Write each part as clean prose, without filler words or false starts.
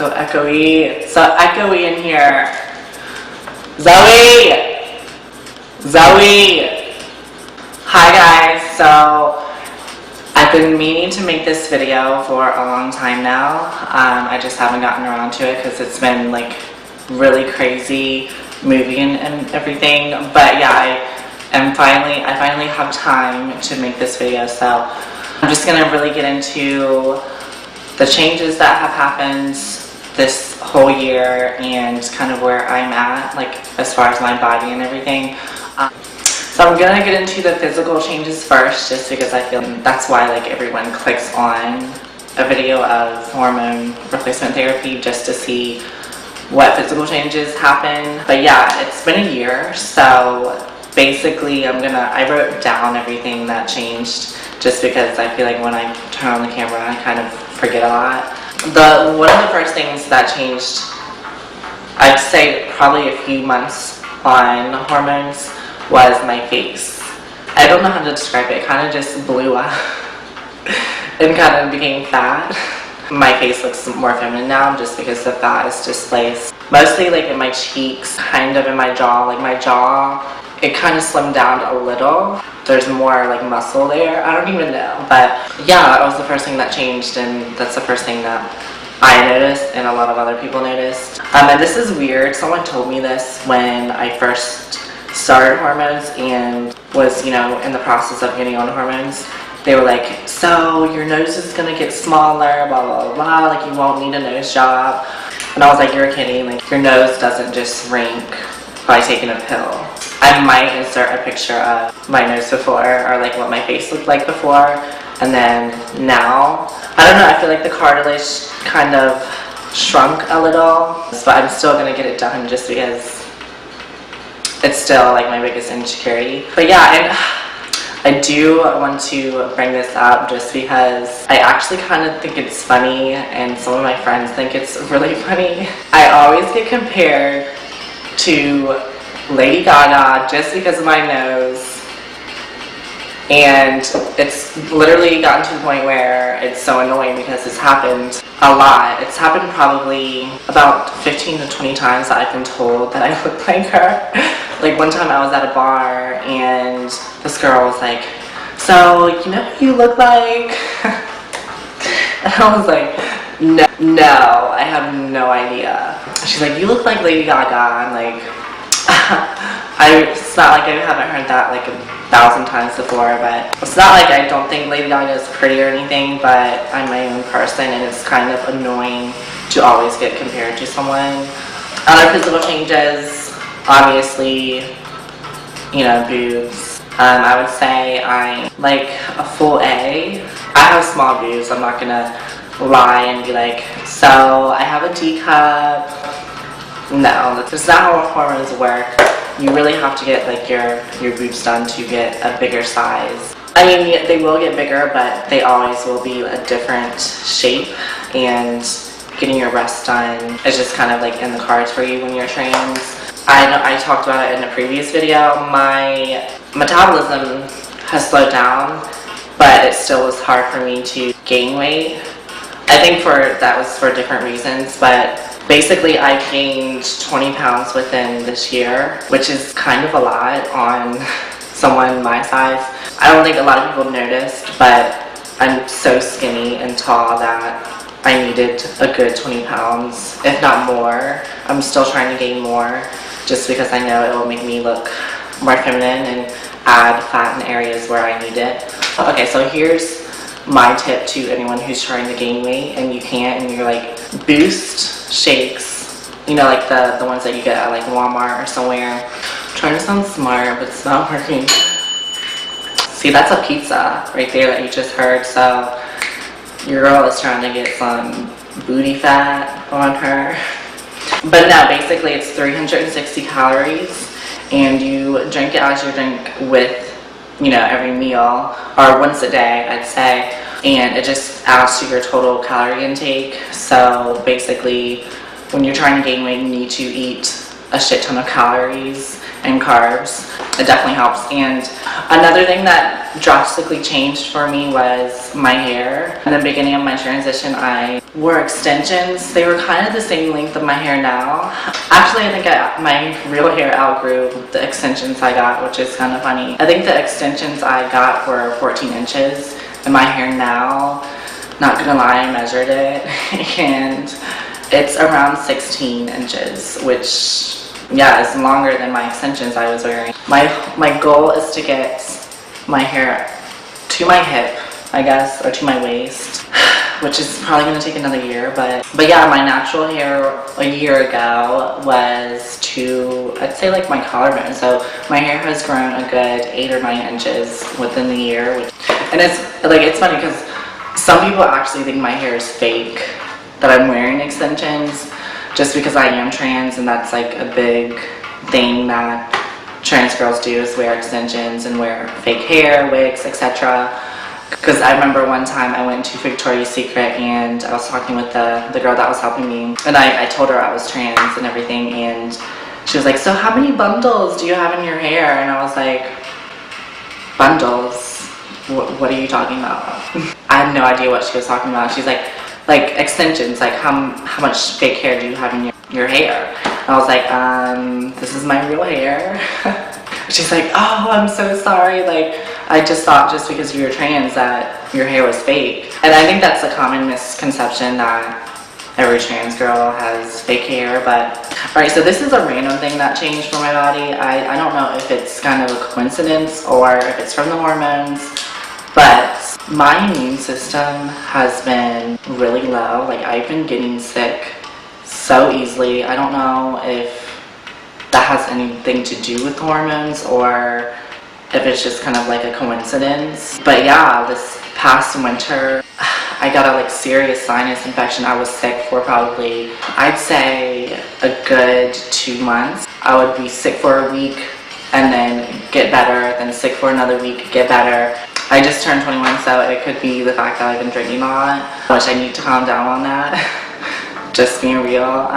So echoey in here. Zoe! Hi guys, so I've been meaning to make this video for a long time now. I just haven't gotten around to it because it's been like really crazy moving and everything. But yeah, I finally have time to make this video, so I'm just gonna really get into the changes that have happened this whole year and kind of where I'm at, like as far as my body and everything. So I'm gonna get into the physical changes first, just because I feel that's why like everyone clicks on a video of hormone replacement therapy just to see what physical changes happen. But yeah, it's been a year, so basically I wrote down everything that changed, just because I feel like when I turn on the camera I kind of forget a lot. One of the first things that changed, I'd say probably a few months on hormones, was my face. I don't know how to describe it. It kind of just blew up and kind of became fat. My face looks more feminine now just because the fat is displaced. Mostly like in my cheeks, kind of in my jaw. Like my jaw, it kind of slimmed down a little. There's more like muscle there. I don't even know. But yeah, that was the first thing that changed, and that's the first thing that I noticed and a lot of other people noticed. And this is weird. Someone told me this when I first started hormones and was, you know, in the process of getting on hormones. They were like, so your nose is gonna get smaller, blah blah blah, like you won't need a nose job. And I was like, you're kidding, like your nose doesn't just shrink by taking a pill. I might insert a picture of my nose before, or like what my face looked like before and then now. I don't know, I feel like the cartilage kind of shrunk a little, but I'm still gonna get it done just because it's still like my biggest insecurity. But yeah, and I do want to bring this up just because I actually kind of think it's funny, and some of my friends think it's really funny. I always get compared to Lady Gaga just because of my nose, and it's literally gotten to the point where it's so annoying because it's happened a lot. It's happened probably about 15 to 20 times that I've been told that I look like her. Like one time I was at a bar and this girl was like, so you know who you look like? And I was like, no, I have no idea. She's like, you look like Lady Gaga. I'm like, it's not like I haven't heard that like 1,000 times before, but it's not like I don't think Lady Gaga is pretty or anything, but I'm my own person and it's kind of annoying to always get compared to someone. Other physical changes, obviously, you know, boobs. I would say I'm like a full A. I have small boobs, I'm not gonna lie and be like, so I have a D cup. No, that's not how hormones work. You really have to get like your boobs done to get a bigger size. I mean, they will get bigger, but they always will be a different shape, and getting your breasts done is just kind of like in the cards for you when you're trans. I talked about it in a previous video. My metabolism has slowed down, but it still was hard for me to gain weight. I think that was for different reasons, but basically I gained 20 pounds within this year, which is kind of a lot on someone my size. I don't think a lot of people noticed, but I'm so skinny and tall that I needed a good 20 pounds, if not more. I'm still trying to gain more, just because I know it will make me look more feminine and add fat in areas where I need it. Okay, so here's my tip to anyone who's trying to gain weight and you can't, and you're like, Boost shakes, you know, like the ones that you get at like Walmart or somewhere. I'm trying to sound smart, but it's not working. See, that's a pizza right there that you just heard. So your girl is trying to get some booty fat on her. But no, basically it's 360 calories, and you drink it as you drink with, you know, every meal, or once a day, I'd say, and it just adds to your total calorie intake. So basically, when you're trying to gain weight, you need to eat a shit ton of calories and carbs. It definitely helps. And another thing that drastically changed for me was my hair. In the beginning of my transition, I wore extensions. They were kind of the same length of my hair now. Actually, I think my real hair outgrew the extensions I got, which is kind of funny. I think the extensions I got were 14 inches, and my hair now, not gonna lie, I measured it, and it's around 16 inches, which, yeah, is longer than my extensions I was wearing. My goal is to get my hair to my hip, I guess, or to my waist, which is probably going to take another year, but yeah, my natural hair a year ago was to, I'd say, like my collarbone. So my hair has grown a good 8 or 9 inches within the year, and it's funny because some people actually think my hair is fake, that I'm wearing extensions, just because I am trans, and that's like a big thing that trans girls do, is wear extensions and wear fake hair, wigs, etc. Because I remember one time I went to Victoria's Secret and I was talking with the girl that was helping me, and I told her I was trans and everything, and she was like, so how many bundles do you have in your hair? And I was like, bundles? What are you talking about? I had no idea what she was talking about. She's like extensions, like how much fake hair do you have in your hair? And I was like, this is my real hair. She's like, oh, I'm so sorry, like I just thought just because you were trans that your hair was fake. And I think that's a common misconception, that every trans girl has fake hair. But alright, so this is a random thing that changed for my body. I don't know if it's kind of a coincidence or if it's from the hormones, but my immune system has been really low. Like, I've been getting sick so easily. I don't know if that has anything to do with hormones or if it's just kind of like a coincidence. But yeah, this past winter, I got a serious sinus infection. I was sick for probably, I'd say, a good 2 months. I would be sick for a week and then get better, then sick for another week, get better. I just turned 21, so it could be the fact that I've been drinking a lot, which I need to calm down on that. Just being real.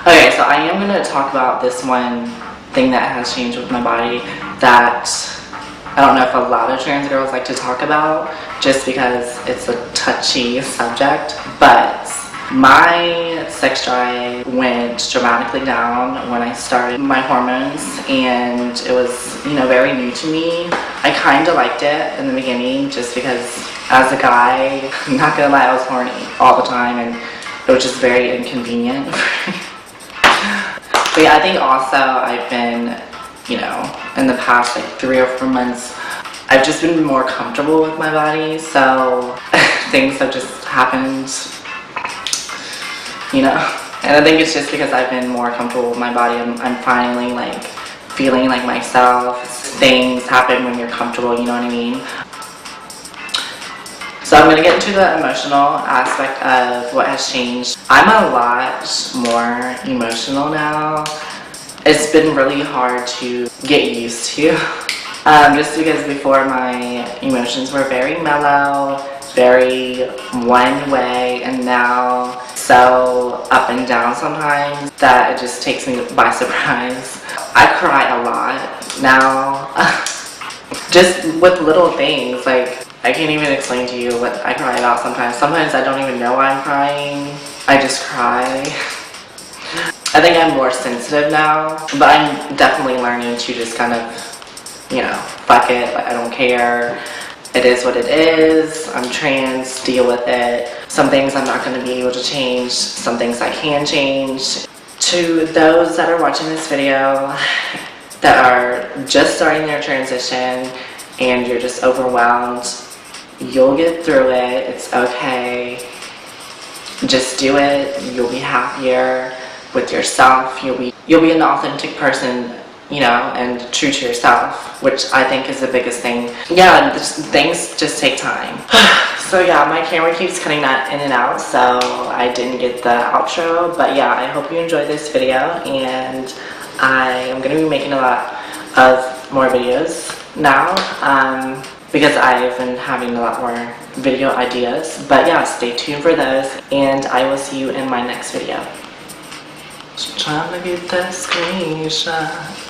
Okay, so I am going to talk about this one thing that has changed with my body that I don't know if a lot of trans girls like to talk about, just because it's a touchy subject, but my sex drive went dramatically down when I started my hormones, and it was, very new to me. I kind of liked it in the beginning, just because as a guy, I'm not gonna lie, I was horny all the time, and it was just very inconvenient. But yeah, I think also I've been, in the past 3 or 4 months, I've just been more comfortable with my body, so things have just happened, And I think it's just because I've been more comfortable with my body. I'm finally feeling like myself. Things happen when you're comfortable, you know what I mean? So I'm going to get into the emotional aspect of what has changed. I'm a lot more emotional now. It's been really hard to get used to. Just because before my emotions were very mellow, very one way, and now so up and down sometimes that it just takes me by surprise. I cry a lot now. Just with little things, I can't even explain to you what I cry about sometimes. Sometimes I don't even know why I'm crying. I just cry. I think I'm more sensitive now, but I'm definitely learning to just kind of, fuck it, I don't care. It is what it is. I'm trans, deal with it. Some things I'm not going to be able to change, some things I can change. To those that are watching this video that are just starting their transition and you're just overwhelmed, you'll get through it. It's okay. Just do it. You'll be happier with yourself. You'll be an authentic person, and true to yourself, which I think is the biggest thing. Yeah, things just take time. So yeah, my camera keeps cutting that in and out, so I didn't get the outro. But yeah, I hope you enjoyed this video, and I am going to be making a lot of more videos now, because I've been having a lot more video ideas. But yeah, stay tuned for those, and I will see you in my next video. Just trying to get that screenshot.